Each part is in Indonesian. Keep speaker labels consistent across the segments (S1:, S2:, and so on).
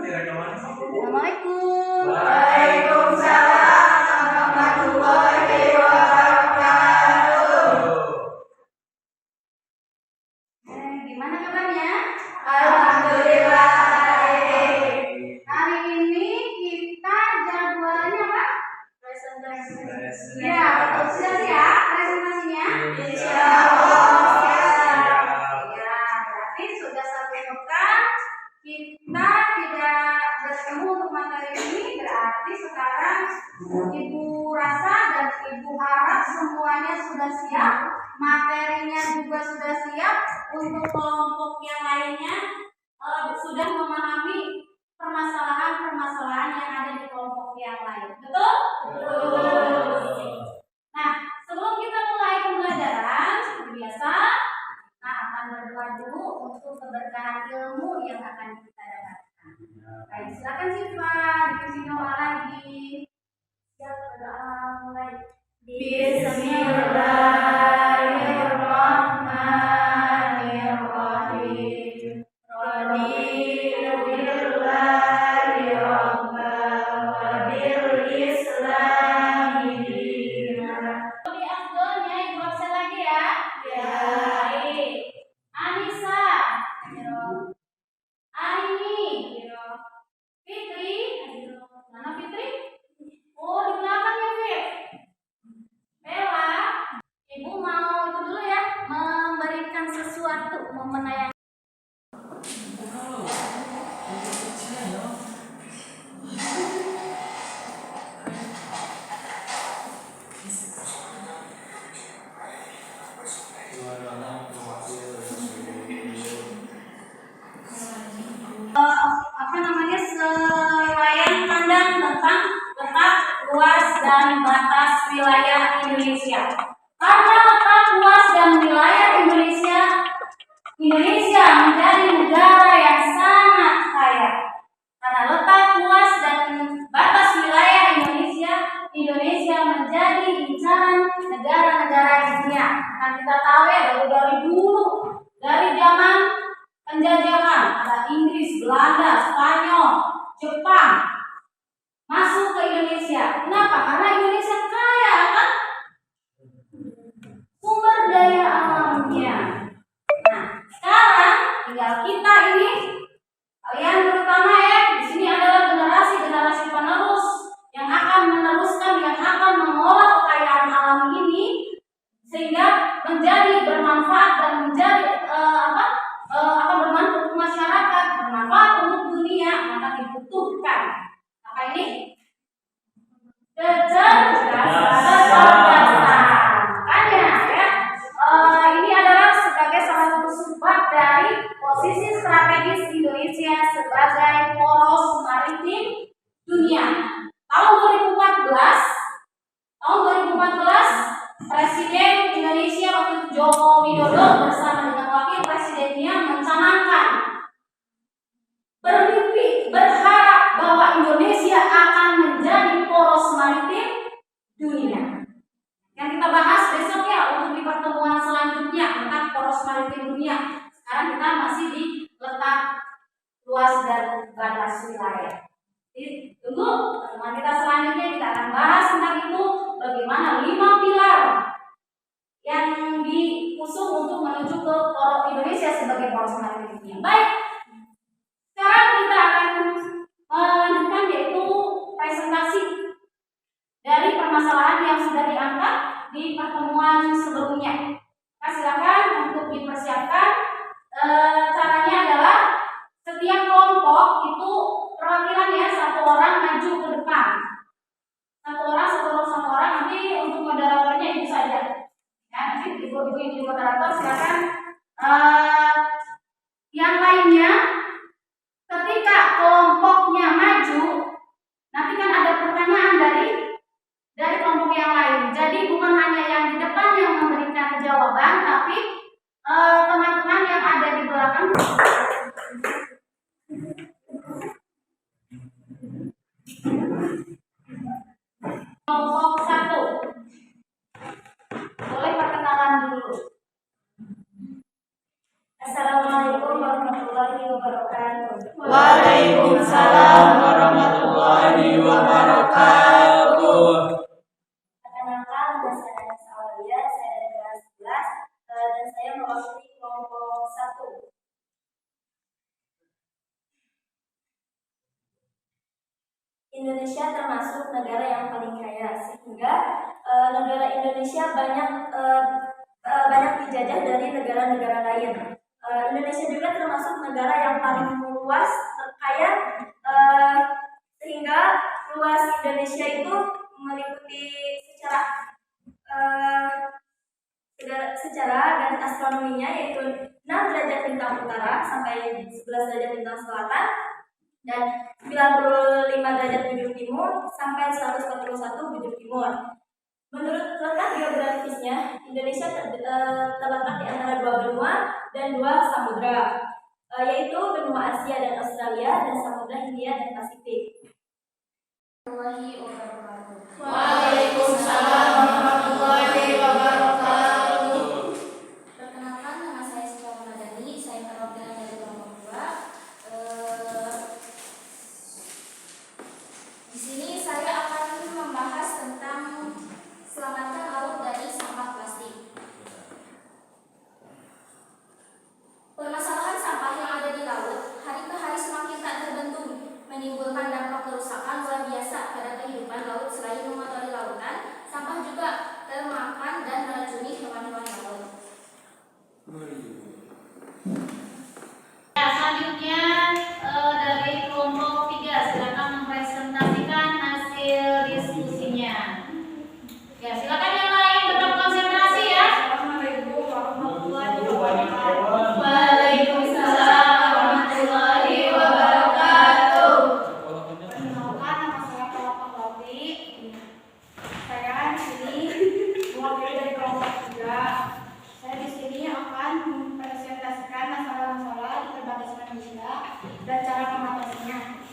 S1: Assalamualaikum.
S2: Waalaikumsalam warahmatullahi wabarakatuh.
S1: Gimana kabarnya?
S2: Alhamdulillah baik.
S1: Hari ini kita jadwalnya apa? Presentasi. Ya, betul. Sudah siap presentasinya?
S2: Insya Allah siap.
S1: Ya, berarti sudah satu pekan kita tidak bertemu untuk materi ini. Berarti sekarang Ibu rasa dan Ibu harap semuanya sudah siap, materinya juga sudah siap. Untuk kelompok yang lainnya sudah memahami permasalahan-permasalahan yang ada di kelompok yang lain. Betul?
S2: Betul.
S1: Nah, sebelum kita mulai pembelajaran seperti biasa, kita akan berdoa dulu untuk keberkahan ilmu yang akan kita dapatkan. Baik, silakan Siva, dipimpin doa lagi. Siap, berdoa mulai.
S2: Bismillahirrahmanirrahim. Radiyallahi rabbah wa bil islami dinan.
S1: Lebih afdolnya Ibu absen lagi ya.
S2: Ya.
S1: Baik. Anissa, Arini, Fitri, mana Fitri? Oh, di belakang ya, Fit. Bella, Ibu mau itu dulu ya, memberikan sesuatu, menayang. Serangkaian pandang tentang letak, luas, dan batas wilayah Indonesia. Karena letak, luas, dan wilayah Indonesia menjadi negara yang sangat kaya. Karena letak, luas, dan batas wilayah Indonesia menjadi incaran negara-negara di dunia. Nah, kita tahu ya dari dulu, dari zaman penjajahan ada Inggris, Belanda, Spanyol, Jepang masuk ke Indonesia. Kenapa? Karena Indonesia kaya kan sumber daya alamnya. Nah, sekarang tinggal kita ini, kalian terutama ya, di sini adalah generasi penerus yang akan meneruskan, yang akan mengolah kekayaan alam ini sehingga menjadi bermanfaat dan menjadi akan bermanfaat untuk masyarakat, bermanfaat untuk dunia. Maka dibutuhkan apa ini? Kecerdasan. Makanya ya, ini adalah sebagai salah satu sebab dari posisi strategis Indonesia sebagai poros maritim dunia. Tahun 2014 Presiden Indonesia waktu Joko Widodo bersama dengan wakil presidennya mencanangkan, bermimpi, berharap bahwa Indonesia akan menjadi poros maritim dunia. Yang kita bahas besok ya untuk di pertemuan selanjutnya tentang poros maritim dunia. Sekarang kita masih di letak, luas, dan batas wilayah. Jadi tunggu pertemuan kita selanjutnya, kita akan bahas tentang itu, bagaimana 5 pilar yang diusung untuk menuju ke Indonesia sebagai poros maritim dunia. Baik, sekarang kita akan melanjutkan yaitu presentasi dari permasalahan yang sudah diangkat di pertemuan sebelumnya. Nah, silakan untuk dipersiapkan. Caranya adalah setiap kelompok itu perwakilan ya, satu orang maju ke depan. Satu orang. Nanti untuk moderatornya itu saja. Ya, nanti ibu-ibu yang jadi moderator silakan. Yang lainnya, ketika kelompoknya maju, nanti kan ada pertanyaan dari kelompok yang lain. Jadi bukan hanya yang di depan yang memberikan jawaban, tapi teman-teman yang ada di belakang. Kelompok 1. Boleh perkenalan dulu. Assalamualaikum warahmatullahi wabarakatuh.
S2: Waalaikumsalam Indonesia termasuk negara yang paling kaya, sehingga negara Indonesia banyak dijajah dari negara-negara lain. Indonesia juga termasuk negara yang paling luas, terkaya, sehingga luas Indonesia itu meliputi secara garis astronominya, yaitu 6 derajat bintang utara sampai 11 derajat bintang selatan, dan 95 derajat bujur timur sampai 141 bujur timur. Menurut letak geografisnya, Indonesia terletak di antara 2 benua dan 2 samudra, yaitu benua Asia dan Australia dan samudra Hindia dan Pasifik.
S3: Waalaikumsalam warahmatullahi wabarakatuh.
S4: Perkenalkan, nama saya Sita Ramadhani, saya perwakilan dari kelompok 2. Di sini saya akan membahas tentang selamatkan laut dari sampah plastik. Permasalahan sampah yang ada di laut hari ke hari semakin tak terbendung, menimbulkan dampak kerusakan luar biasa pada kehidupan laut. Selain mengotori lautan, sampah juga termakan dan meracuni hewan-hewan laut.
S1: Ya, selanjutnya dari kelompok 3 silakan mempresentasikan hasil diskusinya. Ya, silakan yang lain tetap konsentrasi ya.
S2: Assalamualaikum warahmatullahi wabarakatuh.
S1: Waalaikumsalam warahmatullahi wabarakatuh.
S2: Perkenalkan, nama saya Kelompok Lopi. Saya di sini mewakili dari kelompok 3. Saya di sini akan mempresentasikan masalah-masalah di perbatasan Indonesia dan cara mengatasinya.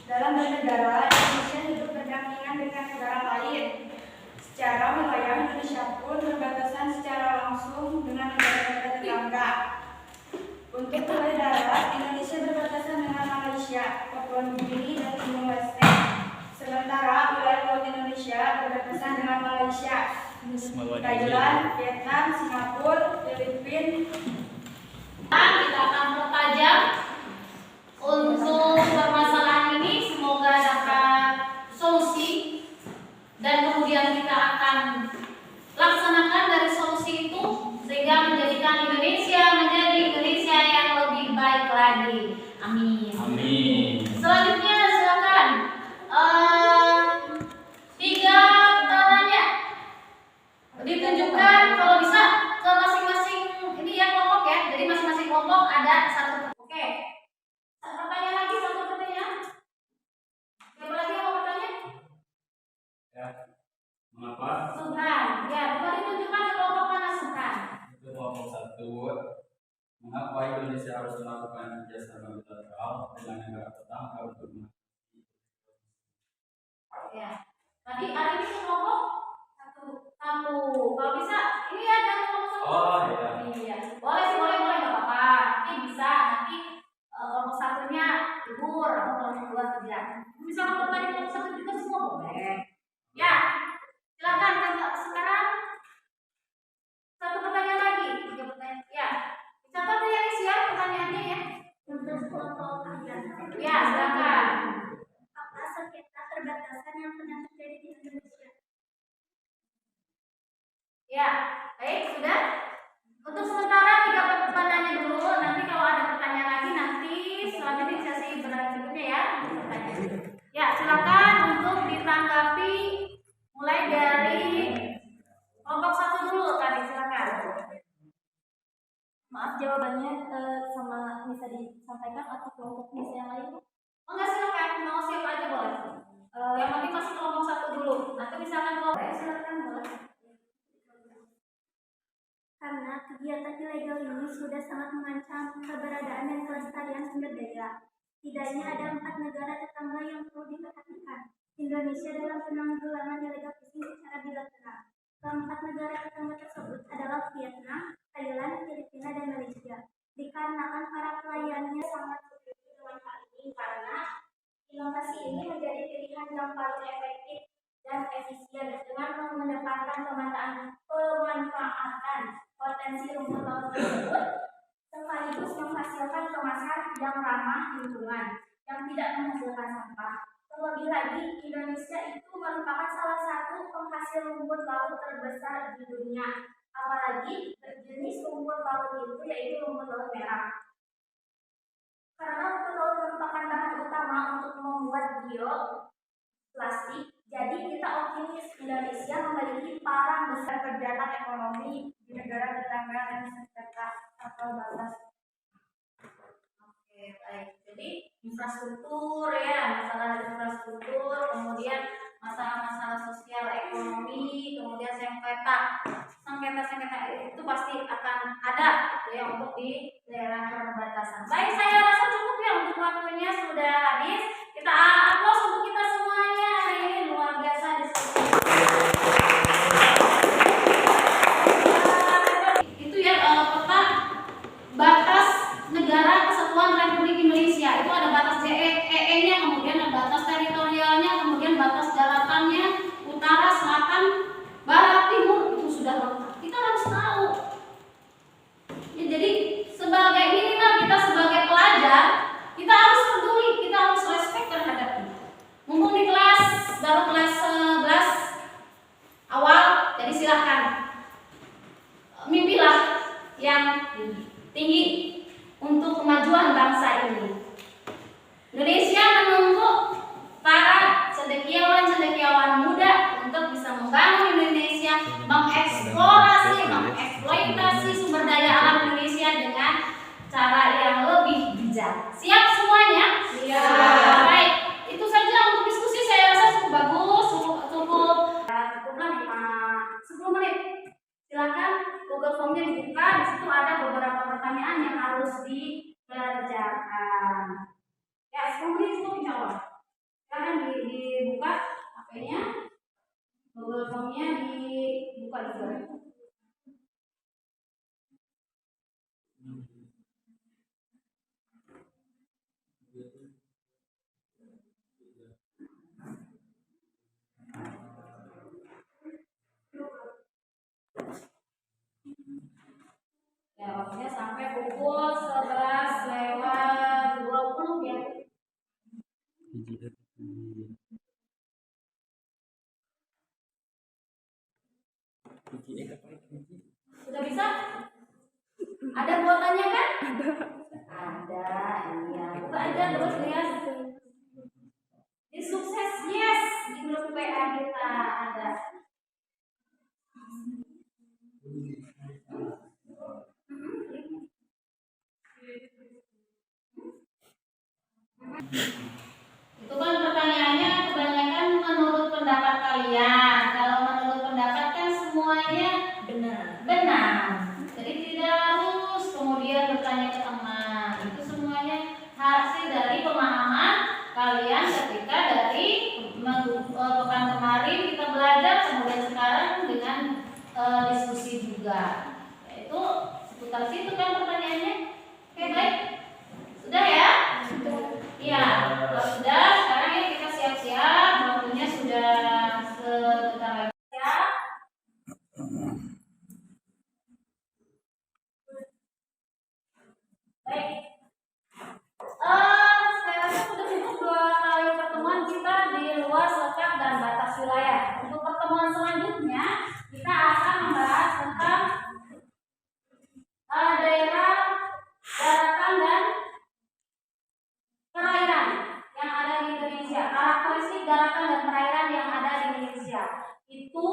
S2: Dalam bernegara, Indonesia hidup berdampingan dengan negara lain. Secara wilayah, Indonesia pun berbatasan secara langsung dengan negara-negara tetangga. Untuk wilayah darat, Indonesia berbatasan dengan Malaysia, Papua Nugini, dan Timor Leste. Sementara wilayah laut Indonesia berbatasan dengan Malaysia, Thailand, Vietnam, Singapura, Filipina.
S1: Kita akan pertajam untuk permasalahan ini, semoga dapat solusi dan kemudian kita akan laksanakan dari solusi itu sehingga menjadikan Indonesia menjadi Indonesia yang lebih baik lagi. Amin.
S3: Amin.
S1: Selanjutnya silakan 3 tanya ditunjukkan kalau bisa ke masing-masing ini ya kelompok ya. Jadi masing-masing kelompok ada 1. Oke. Pertanyaan lagi, 1 pertanyaan. Siapa lagi yang mau bertanya?
S3: Ya. Mengapa?
S1: Subhan. Ya, coba ditunjukkan ke kelompok mana Subhan.
S3: Itu kelompok 1. Mengapa Indonesia harus melakukan kerjasama bilateral dengan negara tetangga untuk mengatasi?
S1: Ya. Tadi hari ini ke kelompok 1. Kalau bisa ini ya dari kelompok 1.
S3: Oh iya.
S1: Iya. Boleh sih, boleh enggak apa-apa. Nanti bisa kelompok 1-nya libur atau kelompok 2 kerja. Bisa kelompok tadi kelompok 1 juga semua boleh. Ya. Silakan sekarang 1 pertanyaan lagi. 3 pertanyaan. Ya. Catat ya guys ya pertanyaannya ya.
S2: Untuk kelompok 3.
S1: Ya, silakan.
S2: Apa sengketa perbatasan yang pernah terjadi di Indonesia?
S1: Ya, baik sudah. Untuk sementara 3 pertanyaan dulu. Nanti kalau ada pertanyaan lagi nanti selanjutnya di sesi berikutnya ya. Ya, silakan untuk ditanggapi mulai dari kelompok 1 dulu tadi silakan.
S2: Maaf, jawabannya sama bisa disampaikan atau kelompok yang lain?
S1: Oh enggak, silakan mau siapa aja boleh. Yang penting masih kelompok 1 dulu. Nanti misalkan kelompok silakan boleh.
S2: Karena kegiatan ilegal ini sudah sangat mengancam keberadaan dan kelestarian sumber daya. Setidaknya ada 4 negara tetangga yang perlu diperhatikan. Indonesia dalam penanggulangan illegal fishing secara bilateral. Keempat negara tetangga tersebut adalah Vietnam, Thailand, Filipina, dan Malaysia. Dikarenakan para pelayannya sangat setuju dengan hal ini karena inovasi ini menjadi pilihan yang paling efektif dan efisien dengan mengedepankan pemanfaatan potensi rumput laut tersebut sekaligus menghasilkan kemasan yang ramah lingkungan yang tidak menghasilkan sampah.
S4: Terlebih lagi, Indonesia itu merupakan salah satu penghasil rumput laut terbesar di dunia. Apalagi jenis rumput laut itu yaitu rumput laut merah. Karena rumput laut merupakan bahan utama untuk membuat bioplastik, jadi kita optimis Indonesia memiliki peran besar perjalanan ekonomi di negara tetangga dan sekitar atau batas. Oke, baik. Jadi infrastruktur ya, masalah infrastruktur, kemudian masalah-masalah sosial ekonomi, kemudian sengketa itu pasti akan ada gitu ya untuk di daerah perbatasan. Baik, saya rasa cukup ya untuk waktunya sudah habis. Kita aplaus untuk kita semuanya hari ini, luar biasa diskusi. Itu ya peta batas negara kesatuan Republik Indonesia. Itu ada batas JEE-nya, kemudian ada batas teritorialnya, kemudian batas daratannya, utara, selatan, barat, timur, itu sudah lengkap. Kita harus tahu. Ya, jadi sebagai minimal kita sebagai pelajar, kita harus peduli, kita harus respect terhadap itu. Mumpung di baru kelas 11 awal, jadi silahkan mimpilah yang tinggi untuk kemajuan bangsa ini. Indonesia menunggu para cendekiawan muda untuk bisa membangun Indonesia, mengeksplorasi, mengeksploitasi sumber daya alam Indonesia dengan cara yang lebih bijak. Siap semuanya? Siap. Baik, itu saja untuk diskusi. Saya rasa cukup bagus, cukuplah 10 menit. Silakan Google Form-nya dibuka. Di situ ada beberapa pertanyaan yang harus dikerjakan. Ya, 10 menit cukup insya Allah. Silakan dibuka HP-nya, Google Form-nya dibuka juga. Ya, waktunya sampai pukul 11:20 ya. Sudah bisa? Ada buatannya kan? Ada, iya. Buka aja terus lihat. Di sukses, yes. Di grup WA kita ada. Itu kan pertanyaannya kebanyakan menurut pendapat kalian. Kalau menurut pendapat kan semuanya benar. Jadi tidak harus kemudian bertanya ke teman. Itu semuanya hasil dari pemahaman kalian ketika dari pekan kemarin kita belajar, kemudian sekarang dengan diskusi juga. Yaitu seputar situ kan pertanyaannya. Oke, baik. Sudah ya? Iya, kalau sudah, sekarang ya kita siap-siap, waktunya sudah sebentar lagi. Siap? Baik. Saya rasa sudah cukup 2 kali pertemuan kita di luar letak dan batas wilayah. Untuk pertemuan selanjutnya, kita akan membahas tentang daerah, daratan, dan perairan yang ada di Indonesia. Karakteristik daratan dan perairan yang ada di Indonesia itu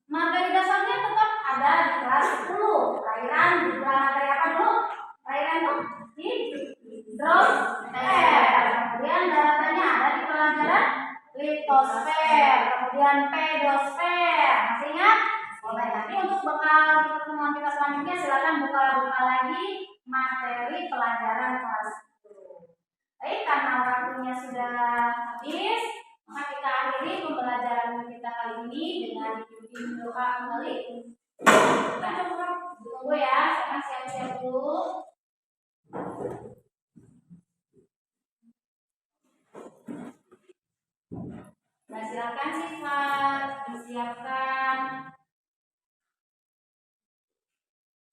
S4: materi dasarnya tetap ada di kelas 10. Perairan dipelajari apa dulu? Perairan itu di hidrosfer. Kemudian daratannya ada di pelajaran litosfer. Kemudian pedosfer. Masih ingat? Boleh. Nanti untuk bekal pertemuan kita selanjutnya silakan buka lagi materi pelajaran kelas 10. Baik, karena waktunya sudah habis, maka kita akhiri pembelajaran kita kali ini dengan dipimpin doa kembali. Kita coba tunggu ya, sekarang siap-siap dulu. Nah, silakan sifat disiapkan.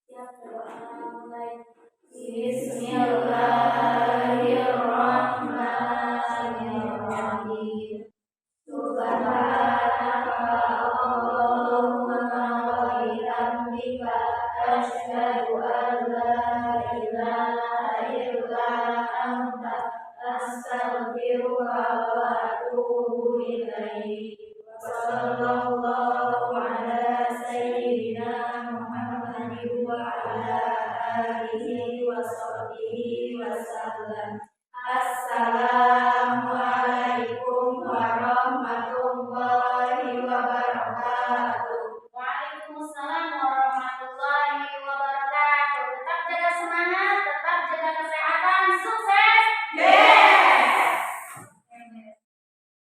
S4: Siap berdoa mulai. Bismillahirrahmanirrahim.
S1: وأتوب إليه وصلى الله على سيدنا محمد وعلى آله وصحبه وسلم. السلام